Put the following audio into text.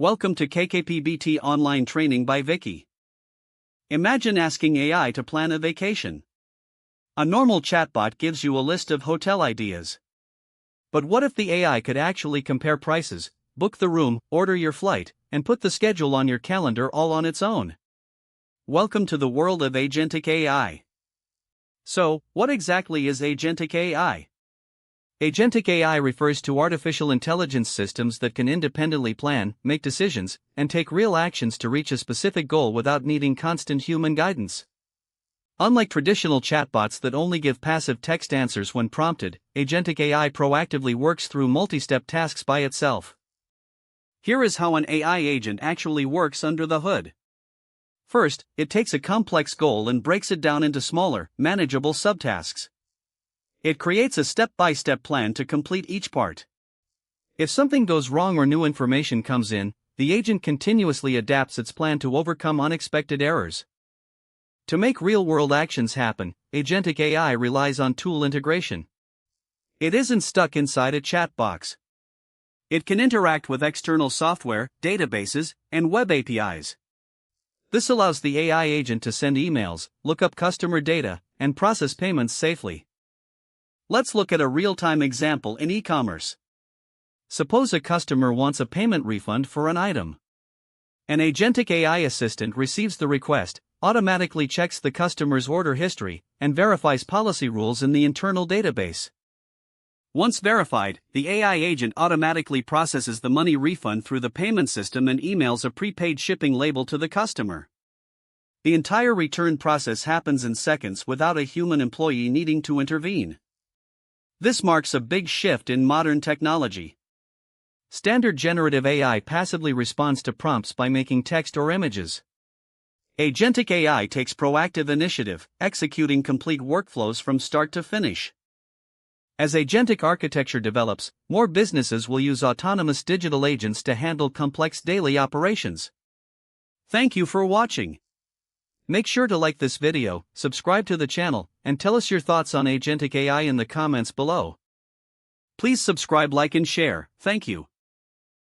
Welcome to KKPBT Online Training by Vicky. Imagine asking AI to plan a vacation. A normal chatbot gives you a list of hotel ideas. But what if the AI could actually compare prices, book the room, order your flight, and put the schedule on your calendar all on its own? Welcome to the world of Agentic AI. So, what exactly is Agentic AI? Agentic AI refers to artificial intelligence systems that can independently plan, make decisions, and take real actions to reach a specific goal without needing constant human guidance. Unlike traditional chatbots that only give passive text answers when prompted, Agentic AI proactively works through multi-step tasks by itself. Here is how an AI agent actually works under the hood. First, it takes a complex goal and breaks it down into smaller, manageable subtasks. It creates a step-by-step plan to complete each part. If something goes wrong or new information comes in, the agent continuously adapts its plan to overcome unexpected errors. To make real-world actions happen, Agentic AI relies on tool integration. It isn't stuck inside a chat box. It can interact with external software, databases, and web APIs. This allows the AI agent to send emails, look up customer data, and process payments safely. Let's look at a real-time example in e-commerce. Suppose a customer wants a payment refund for an item. An Agentic AI assistant receives the request, automatically checks the customer's order history, and verifies policy rules in the internal database. Once verified, the AI agent automatically processes the money refund through the payment system and emails a prepaid shipping label to the customer. The entire return process happens in seconds without a human employee needing to intervene. This marks a big shift in modern technology. Standard generative AI passively responds to prompts by making text or images. Agentic AI takes proactive initiative, executing complete workflows from start to finish. As agentic architecture develops, more businesses will use autonomous digital agents to handle complex daily operations. Thank you for watching. Make sure to like this video, subscribe to the channel, and tell us your thoughts on Agentic AI in the comments below. Please subscribe, like, and share. Thank you.